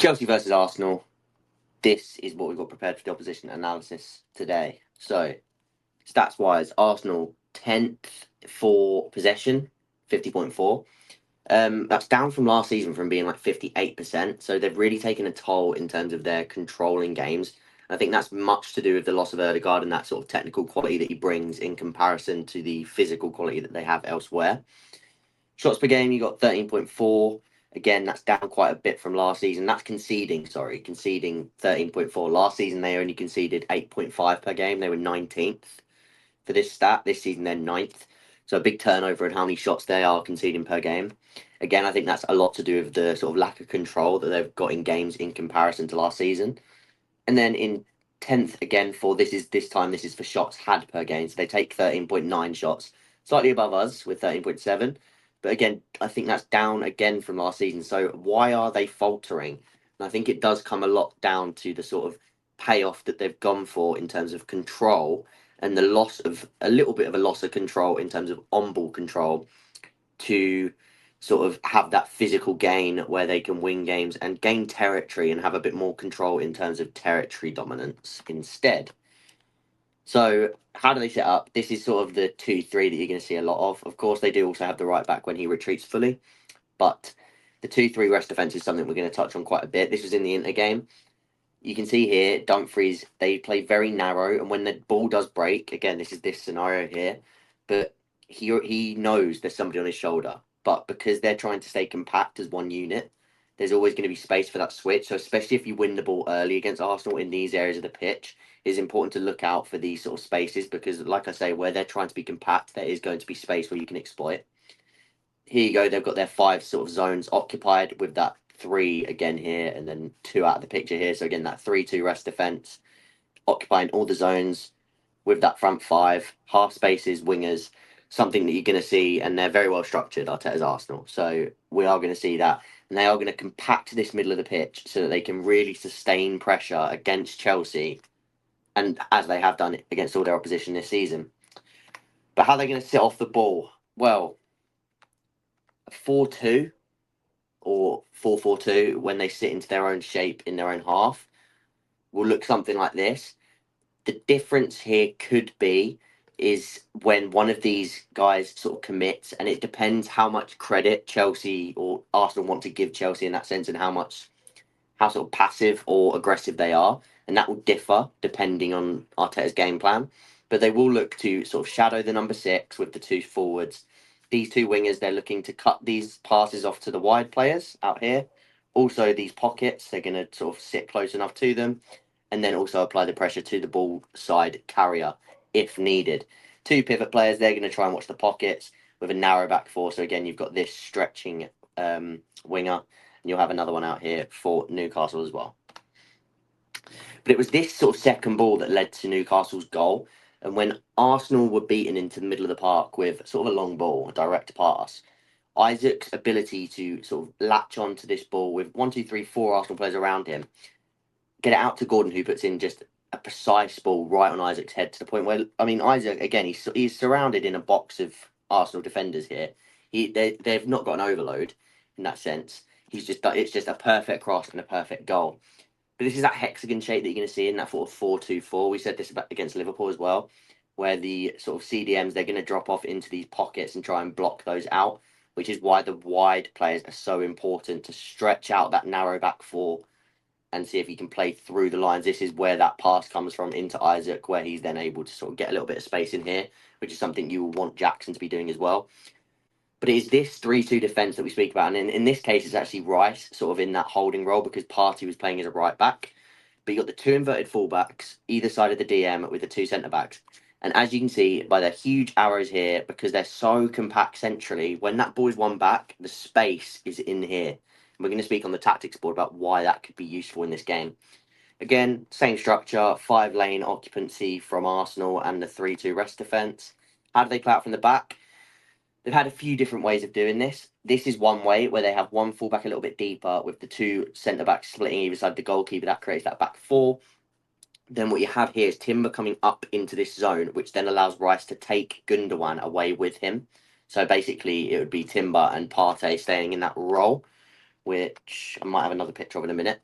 Chelsea versus Arsenal. This is what we've got prepared for the opposition analysis today. So, stats wise, Arsenal 10th for possession, 50.4. That's down from last season from being like 58%. So, they've really taken a toll in terms of their controlling games. I think that's much to do with the loss of Odegaard and that sort of technical quality that he brings in comparison to the physical quality that they have elsewhere. Shots per game, you got 13.4. Again, that's down quite a bit from last season. That's conceding 13.4. Last season, they only conceded 8.5 per game. They were 19th for this stat. This season, they're 9th. So a big turnover in how many shots they are conceding per game. Again, I think that's a lot to do with the sort of lack of control that they've got in games in comparison to last season. And then in 10th again for this is for shots had per game. So they take 13.9 shots, slightly above us with 13.7. But again, I think that's down again from last season. So why are they faltering? And I think it does come a lot down to the sort of payoff that they've gone for in terms of control and the loss of a little bit of a loss of control in terms of on ball control to sort of have that physical gain where they can win games and gain territory and have a bit more control in terms of territory dominance instead. So, how do they set up? This is sort of the 2-3 that you're going to see a lot of. Of course, they do also have the right back when he retreats fully, but the 2-3 rest defense is something we're going to touch on quite a bit. This was in the Inter game. You can see here, Dumfries, they play very narrow, and when the ball does break, again, this is this scenario here, but he knows there's somebody on his shoulder. But because they're trying to stay compact as one unit, there's always going to be space for that switch. So especially if you win the ball early against Arsenal in these areas of the pitch, it's important to look out for these sort of spaces because, like I say, where they're trying to be compact, there is going to be space where you can exploit. Here you go. They've got their 5 sort of zones occupied with that 3 again here, and then 2 out of the picture here. So again, that 3-2 rest defense, occupying all the zones with that front 5, half spaces, wingers, something that you're going to see, and they're very well structured, Arteta's Arsenal. So we are going to see that. And they are going to compact this middle of the pitch so that they can really sustain pressure against Chelsea, and as they have done against all their opposition this season. But how are they going to sit off the ball? Well, 4-2 or 4-4-2 when they sit into their own shape in their own half will look something like this. The difference here could be is when one of these guys sort of commits, and it depends how much credit Chelsea or Arsenal want to give Chelsea in that sense, and how sort of passive or aggressive they are, and that will differ depending on Arteta's game plan. But they will look to sort of shadow the number 6 with the 2 forwards. These 2 wingers, they're looking to cut these passes off to the wide players out here. Also, these pockets, they're going to sort of sit close enough to them, and then also apply the pressure to the ball side carrier if needed. 2 pivot players, they're going to try and watch the pockets with a narrow back 4. So again, you've got this stretching winger, and you'll have another one out here for Newcastle as well. But it was this sort of second ball that led to Newcastle's goal. And when Arsenal were beaten into the middle of the park with sort of a long ball, a direct pass, Isaac's ability to sort of latch onto this ball with 1, 2, 3, 4 Arsenal players around him, get it out to Gordon, who puts in just a precise ball right on Isaac's head to the point where, I mean, Isaac, again, he's surrounded in a box of Arsenal defenders here. They've not got an overload in that sense. It's just a perfect cross and a perfect goal. But this is that hexagon shape that you're going to see in that sort of 4-2-4. We said this about against Liverpool as well, where the sort of CDMs, they're going to drop off into these pockets and try and block those out, which is why the wide players are so important to stretch out that narrow back 4 and see if he can play through the lines. This is where that pass comes from into Isaac, where he's then able to sort of get a little bit of space in here, which is something you will want Jackson to be doing as well. But it is this 3-2 defence that we speak about. And in this case, it's actually Rice sort of in that holding role because Partey was playing as a right back. But you got the 2 inverted fullbacks, either side of the DM with the 2 centre backs. And as you can see by the huge arrows here, because they're so compact centrally, when that ball is won back, the space is in here. We're going to speak on the tactics board about why that could be useful in this game. Again, same structure, 5-lane occupancy from Arsenal and the 3-2 rest defence. How do they play out from the back? They've had a few different ways of doing this. This is one way where they have one fullback a little bit deeper with the 2 centre-backs splitting either side the goalkeeper. That creates that back 4. Then what you have here is Timber coming up into this zone, which then allows Rice to take Gundogan away with him. So basically, it would be Timber and Partey staying in that role, which I might have another picture of in a minute.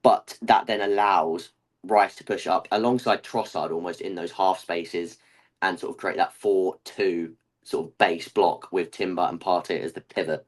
But that then allows Rice to push up alongside Trossard almost in those half spaces and sort of create that 4-2 sort of base block with Timber and Partey as the pivot.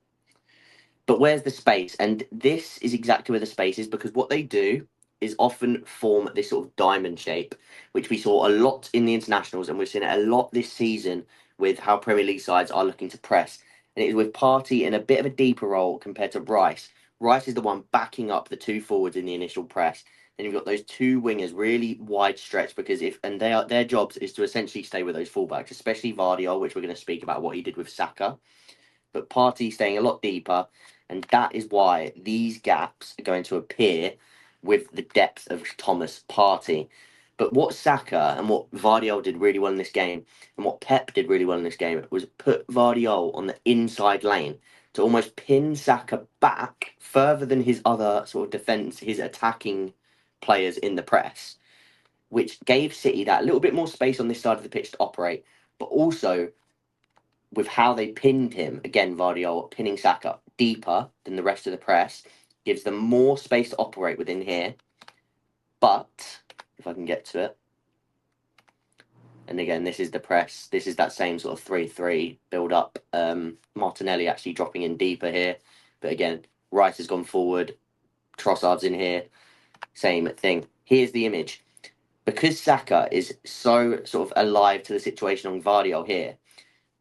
But where's the space? And this is exactly where the space is, because what they do is often form this sort of diamond shape, which we saw a lot in the internationals, and we've seen it a lot this season with how Premier League sides are looking to press. And it is with Partey in a bit of a deeper role compared to Rice. Rice is the one backing up the two forwards in the initial press. Then you've got those two wingers really wide stretch, because their jobs is to essentially stay with those fullbacks, especially Vardiol, which we're going to speak about what he did with Saka. But Partey staying a lot deeper, and that is why these gaps are going to appear with the depth of Thomas Partey. But what Saka and what Vardiol did really well in this game, and what Pep did really well in this game, was put Vardiol on the inside lane to almost pin Saka back further than his other sort of defence, his attacking players in the press, which gave City that little bit more space on this side of the pitch to operate, but also with how they pinned him, again, Vardiol pinning Saka deeper than the rest of the press, gives them more space to operate within here. But, if I can get to it, and again, this is the press, this is that same sort of 3-3 build-up. Martinelli actually dropping in deeper here. But again, Rice has gone forward, Trossard's in here, same thing. Here's the image. Because Saka is so sort of alive to the situation on Vardiol here,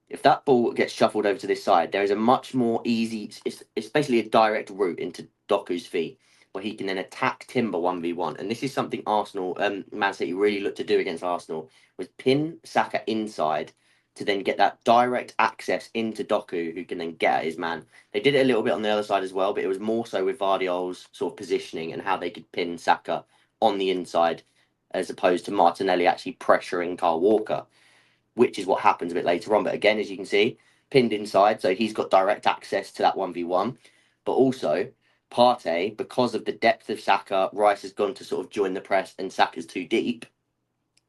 if that ball gets shuffled over to this side, there is a much more easy, it's basically a direct route into Doku's feet, where he can then attack Timber 1v1. And this is something Man City really looked to do against Arsenal, was pin Saka inside to then get that direct access into Doku, who can then get at his man. They did it a little bit on the other side as well, but it was more so with Vardiol's sort of positioning and how they could pin Saka on the inside, as opposed to Martinelli actually pressuring Kyle Walker, which is what happens a bit later on. But again, as you can see, pinned inside, so he's got direct access to that 1v1. But also, Partey, because of the depth of Saka, Rice has gone to sort of join the press and Saka's too deep.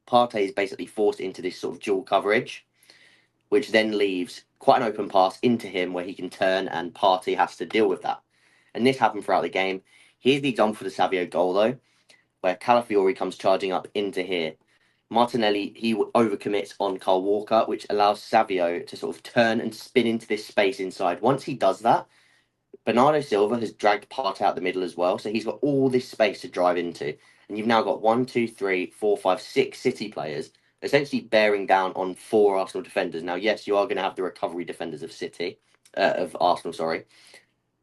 Partey is basically forced into this sort of dual coverage, which then leaves quite an open pass into him where he can turn, and Partey has to deal with that. And this happened throughout the game. Here's the example for the Savio goal, though, where Calafiori comes charging up into here. Martinelli, he overcommits on Kyle Walker, which allows Savio to sort of turn and spin into this space inside. Once he does that, Bernardo Silva has dragged Partey out the middle as well, so he's got all this space to drive into. And you've now got 1, 2, 3, 4, 5, 6 City players essentially bearing down on 4 Arsenal defenders. Now, yes, you are going to have the recovery defenders of Arsenal, sorry.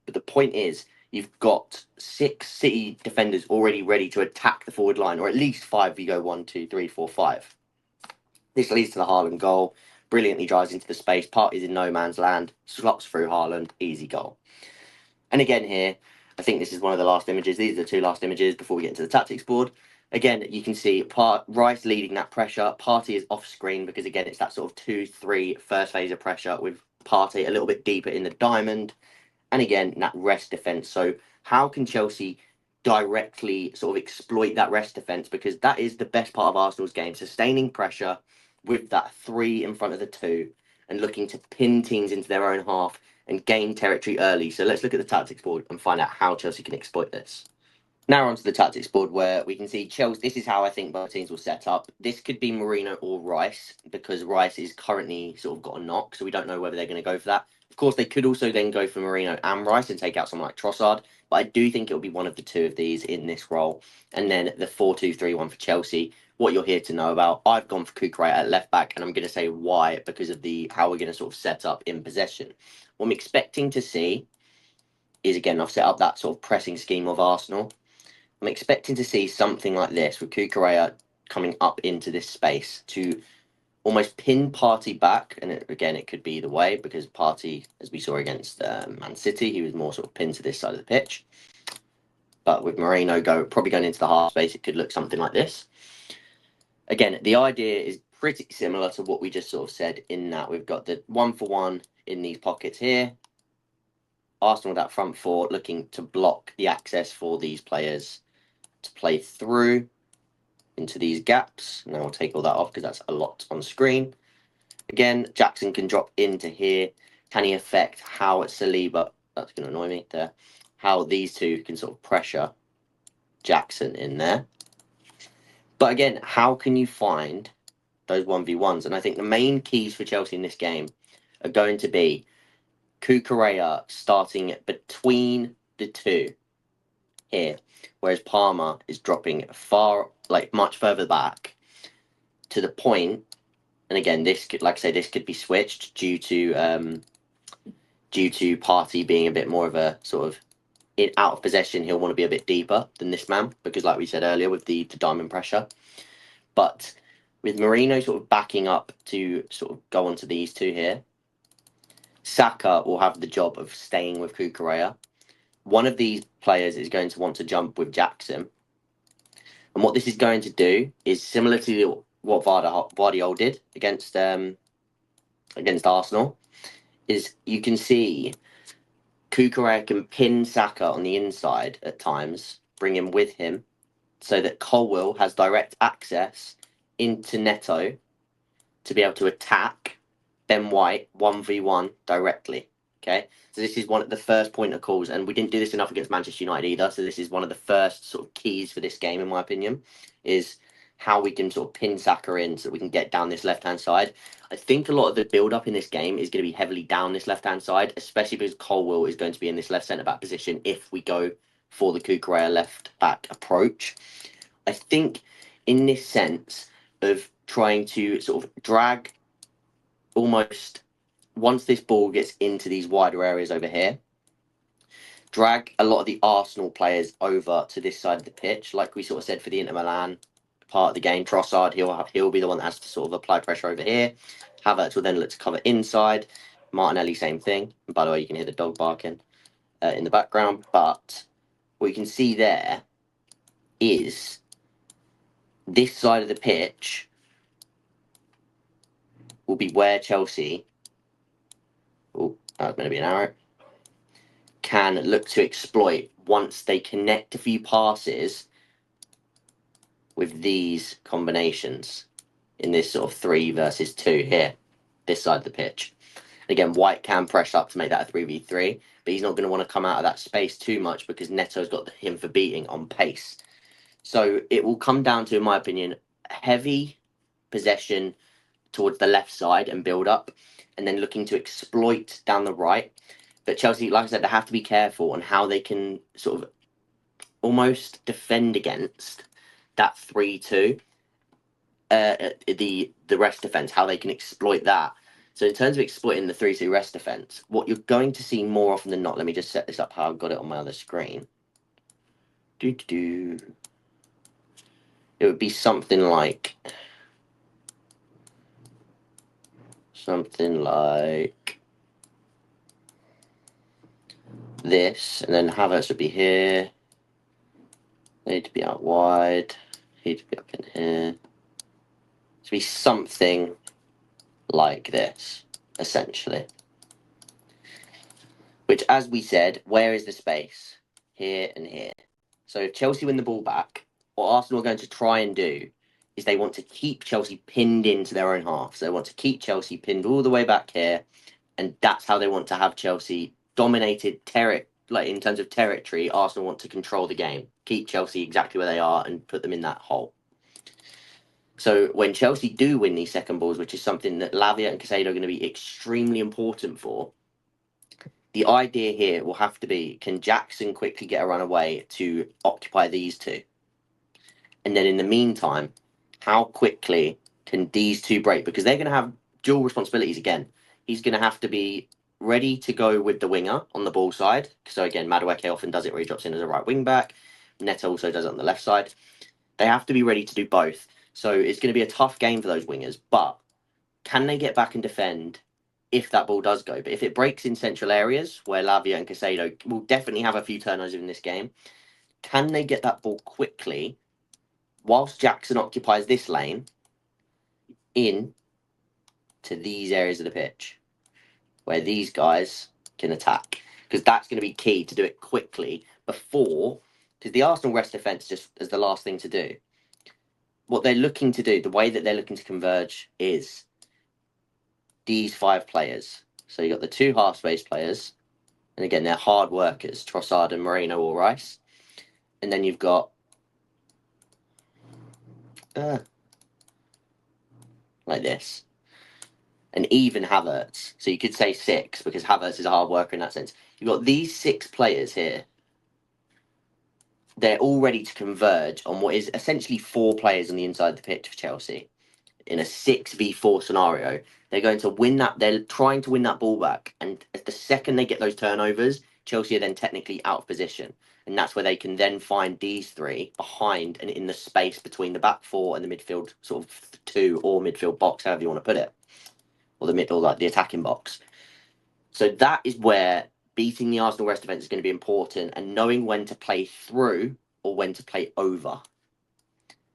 But the point is, you've got 6 City defenders already ready to attack the forward line, or at least 5 if you go 1, 2, 3, 4, 5. This leads to the Haaland goal. Brilliantly drives into the space. Partey's in no man's land. Slots through Haaland. Easy goal. And again here, I think this is one of the last images. These are the 2 last images before we get into the tactics board. Again, you can see Rice leading that pressure. Partey is off screen because, again, it's that sort of 2-3 first phase of pressure with Partey a little bit deeper in the diamond. And again, that rest defence. So how can Chelsea directly sort of exploit that rest defence? Because that is the best part of Arsenal's game, sustaining pressure with that 3 in front of the 2 and looking to pin teams into their own half and gain territory early. So let's look at the tactics board and find out how Chelsea can exploit this. Now onto the tactics board, where we can see Chelsea. This is how I think both teams will set up. This could be Merino or Rice, because Rice is currently sort of got a knock, so we don't know whether they're going to go for that. Of course, they could also then go for Merino and Rice and take out someone like Trossard, but I do think it'll be one of the 2 of these in this role. And then the 4-2-3-1 for Chelsea, what you're here to know about. I've gone for Cucurella at left back, and I'm going to say why, because of how we're going to sort of set up in possession. What I'm expecting to see is, again, I've set up that sort of pressing scheme of Arsenal. I'm expecting to see something like this, with Cucurella coming up into this space to almost pin Partey back. And again, it could be either way, because Partey, as we saw against Man City, he was more sort of pinned to this side of the pitch. But with Moreno probably going into the half space, it could look something like this. Again, the idea is pretty similar to what we just sort of said, in that we've got the 1-for-1 in these pockets here. Arsenal with that front 4 looking to block the access for these players to play through into these gaps. Now I'll take all that off because that's a lot on screen. Again, Jackson can drop into here. Can he affect how Saliba, that's going to annoy me there, how these two can sort of pressure Jackson in there. But again, how can you find those 1v1s? And I think the main keys for Chelsea in this game are going to be Cucurella starting between the two here, whereas Palmer is dropping far, like much further back to the point. And again, this could, like I say, this could be switched due to Partey being a bit more of a sort of out of possession. He'll want to be a bit deeper than this man because, like we said earlier, with the diamond pressure. But with Merino sort of backing up to sort of go onto these two here, Saka will have the job of staying with Cucurella. One of these players is going to want to jump with Jackson. And what this is going to do is similar to what Vardiol did against Arsenal, is you can see Cucurella can pin Saka on the inside at times, bring him with him, so that Colwill has direct access into Neto to be able to attack Ben White 1v1 directly. Okay, so this is one of the first point of calls, and we didn't do this enough against Manchester United either. So this is one of the first sort of keys for this game, in my opinion, is how we can sort of pin Saka in so that we can get down this left-hand side. I think a lot of the build-up in this game is going to be heavily down this left-hand side, especially because Colwill is going to be in this left centre-back position if we go for the Cucurella left-back approach. I think in this sense of trying to sort of drag almost, once this ball gets into these wider areas over here, drag a lot of the Arsenal players over to this side of the pitch, like we sort of said for the Inter Milan part of the game. Trossard, he'll be the one that has to sort of apply pressure over here. Havertz will then look to cover inside. Martinelli, same thing. And by the way, you can hear the dog barking in the background. But what you can see there is this side of the pitch will be where Chelsea, oh, that was going to be an arrow, can look to exploit once they connect a few passes with these combinations in this sort of 3 versus 2 here, this side of the pitch. Again, White can press up to make that a 3v3, but he's not going to want to come out of that space too much because Neto's got him for beating on pace. So it will come down to, in my opinion, heavy possession towards the left side and build up, and then looking to exploit down the right. But Chelsea, like I said, they have to be careful on how they can sort of almost defend against that 3-2. The rest defense, how they can exploit that. So in terms of exploiting the 3-2 rest defense, what you're going to see more often than not, let me just set this up how I've got it on my other screen. It would be something like this, and then Havertz would be here. They need to be out wide. He'd be up in here. To be something like this, essentially. Which, as we said, where is the space? Here and here. So if Chelsea win the ball back, what Arsenal are going to try and do is they want to keep Chelsea pinned into their own half. So they want to keep Chelsea pinned all the way back here, and that's how they want to have Chelsea dominated like in terms of territory. Arsenal want to control the game, keep Chelsea exactly where they are, and put them in that hole. So when Chelsea do win these second balls, which is something that Lavia and Caicedo are going to be extremely important for, the idea here will have to be, can Jackson quickly get a run away to occupy these two? And then in the meantime, how quickly can these two break? Because they're going to have dual responsibilities again. He's going to have to be ready to go with the winger on the ball side. So again, Madueke often does it where he drops in as a right wing back. Neto also does it on the left side. They have to be ready to do both. So it's going to be a tough game for those wingers. But can they get back and defend if that ball does go? But if it breaks in central areas where Lavia and Caicedo will definitely have a few turnovers in this game, can they get that ball quickly whilst Jackson occupies this lane in to these areas of the pitch where these guys can attack? Because that's going to be key to do it quickly before, because the Arsenal rest defence just as the last thing to do. What they're looking to do, the way that they're looking to converge is these 5 players. So you've got the 2 half space players, And again, they're hard workers, Trossard and Moreno or Rice. And then you've got like this. And even Havertz. So you could say 6 because Havertz is a hard worker in that sense. You've got these 6 players here. They're all ready to converge on what is essentially 4 players on the inside of the pitch for Chelsea. In a 6v4 scenario, they're going to win that. They're trying to win that ball back. And the second they get those turnovers, Chelsea are then technically out of position. And that's where they can then find these 3 behind and in the space between the back 4 and the midfield sort of 2 or midfield box, however you want to put it. Or the middle, like the attacking box. So that is where beating the Arsenal rest defence is going to be important, and knowing when to play through or when to play over.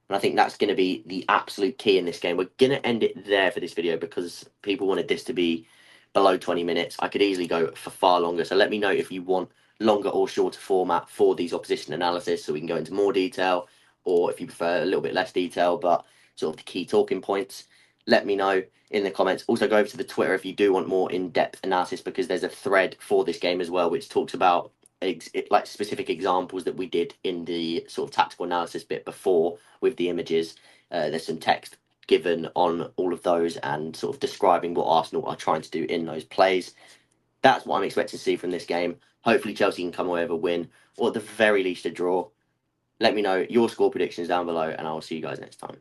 And I think that's going to be the absolute key in this game. We're going to end it there for this video because people wanted this to be below 20 minutes. I could easily go for far longer. So let me know if you want longer or shorter format for these opposition analysis so we can go into more detail, or if you prefer a little bit less detail, but sort of the key talking points. Let me know in the comments. Also go over to the Twitter if you do want more in-depth analysis, because there's a thread for this game as well, which talks about like specific examples that we did in the sort of tactical analysis bit before with the images. There's some text given on all of those and sort of describing what Arsenal are trying to do in those plays. That's what I'm expecting to see from this game. Hopefully Chelsea can come away with a win, or at the very least a draw. Let me know your score predictions down below, and I will see you guys next time.